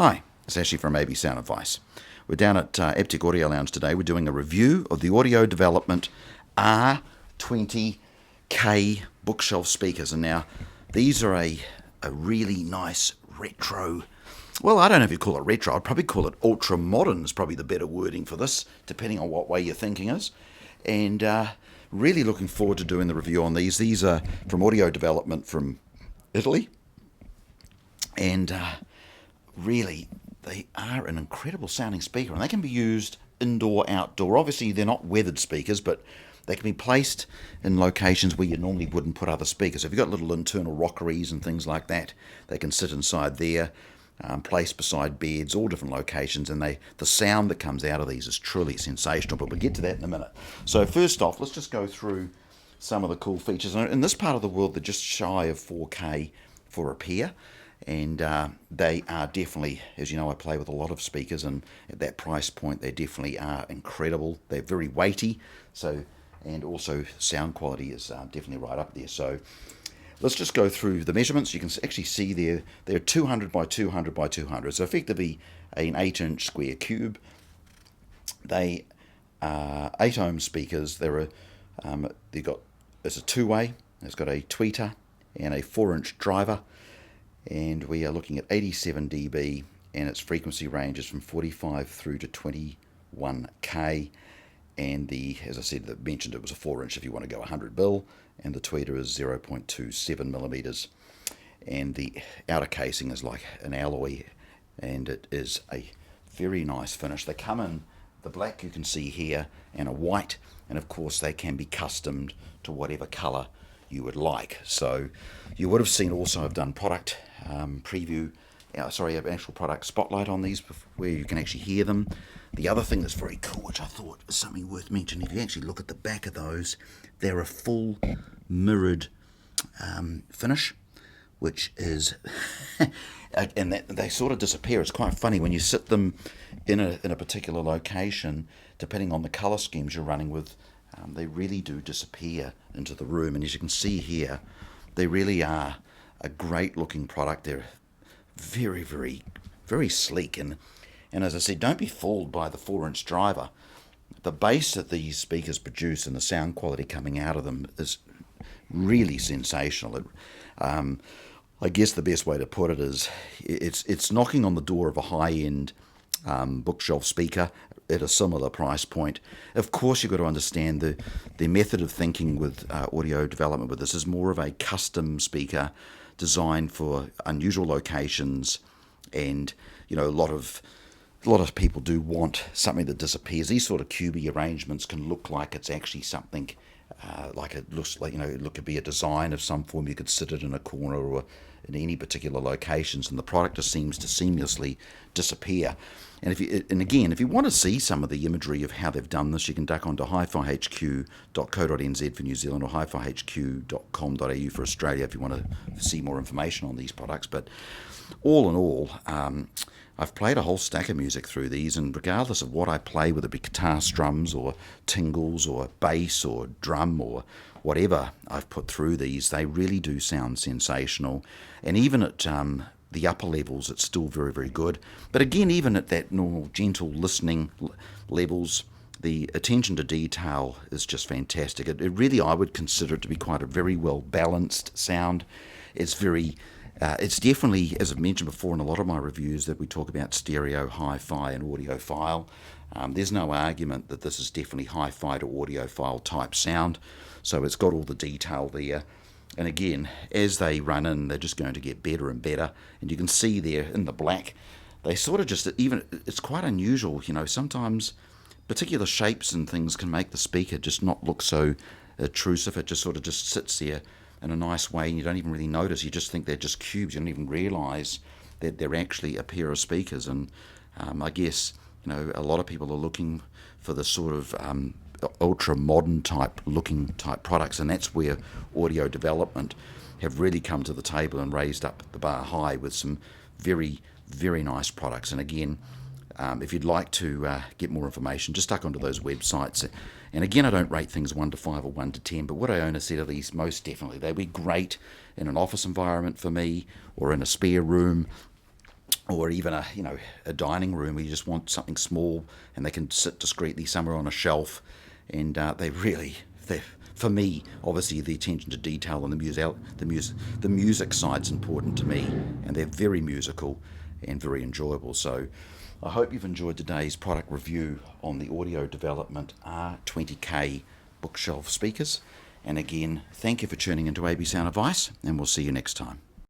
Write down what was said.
Hi, it's Ashley from AB Sound Advice. We're down at Aptec Audio Lounge today. We're doing a review of the Audio Development AD-R20K bookshelf speakers. And now, these are a really nice retro, well, I don't know if you'd call it retro. I'd probably call it ultra-modern is probably the better wording for this, depending on what way your thinking is. And really looking forward to doing the review on these. These are from Audio Development from Italy. And really, they are an incredible sounding speaker, and they can be used indoor, outdoor. Obviously, they're not weathered speakers, but they can be placed in locations where you normally wouldn't put other speakers. If you've got little internal rockeries and things like that, they can sit inside there, placed beside beds, all different locations, and the sound that comes out of these is truly sensational, but we'll get to that in a minute. So first off, let's just go through some of the cool features. In this part of the world, they're just shy of 4K for repair. And they are definitely, as you know, I play with a lot of speakers, and at that price point they definitely are incredible. They're very weighty, and also sound quality is definitely right up there. So let's just go through the measurements. You can actually see they're 200 by 200 by 200, so effectively an 8-inch square cube. They are 8-ohm speakers. It's a two-way. It's got a tweeter and a 4-inch driver. And we are looking at 87 dB, and its frequency ranges from 45 through to 21K. And as I said, mentioned it was a 4-inch if you want to go 100 bil, and the tweeter is 0.27 millimeters. And the outer casing is like an alloy, and it is a very nice finish. They come in the black you can see here, and a white, and of course they can be customed to whatever color you would like. So you would have seen also I've done product preview, an actual product spotlight on these where you can actually hear them. The other thing that's very cool, which I thought was something worth mentioning, if you actually look at the back of those, they're a full mirrored finish, which is and they sort of disappear. It's quite funny when you sit them in a particular location, depending on the color schemes you're running with. They really do disappear into the room, and as you can see here, they really are a great looking product. They're very, very, very sleek, and as I said, don't be fooled by the 4-inch driver. The bass that these speakers produce and the sound quality coming out of them is really sensational. I guess the best way to put it is it's knocking on the door of a high-end bookshelf speaker at a similar price point. Of course, you've got to understand the method of thinking with audio development with this is more of a custom speaker designed for unusual locations, and a lot of people do want something that disappears. These sort of cubey arrangements can look like it's actually something like it looks like, it could be a design of some form. You could sit it in a corner or in any particular locations, and the product just seems to seamlessly disappear. And if you want to see some of the imagery of how they've done this, you can duck onto hifihq.co.nz for New Zealand or hifihq.com.au for Australia if you want to see more information on these products. But all in all, I've played a whole stack of music through these, and regardless of what I play, whether it be guitar strums or tingles or bass or drum or whatever I've put through these, they really do sound sensational. And even at the upper levels, it's still very, very good. But again, even at that normal, gentle listening levels, the attention to detail is just fantastic. It really, I would consider it to be quite a very well-balanced sound. It's definitely, as I've mentioned before in a lot of my reviews, that we talk about stereo, hi-fi, and audiophile. There's no argument that this is definitely hi-fi to audiophile type sound. So it's got all the detail there. And again, as they run in, they're just going to get better and better. And you can see there in the black, they sort of it's quite unusual. Sometimes particular shapes and things can make the speaker just not look so intrusive. It just sort of just sits there in a nice way, and you don't even really notice. You just think they're just cubes. You don't even realize that they're actually a pair of speakers. And I guess, a lot of people are looking for the sort of ultra modern type products, and that's where Audio Development have really come to the table and raised up the bar high with some very, very nice products. And again, if you'd like to get more information, just duck onto those websites. And again, I don't rate things 1 to 5 or 1 to 10, but what I own a set of these, most definitely they'd be great in an office environment for me, or in a spare room, or even a dining room where you just want something small and they can sit discreetly somewhere on a shelf. And they for me, obviously the attention to detail and the music side's important to me, and they're very musical and very enjoyable. So I hope you've enjoyed today's product review on the Audio Development R20K bookshelf speakers. And again, thank you for tuning into AB Sound Advice, and we'll see you next time.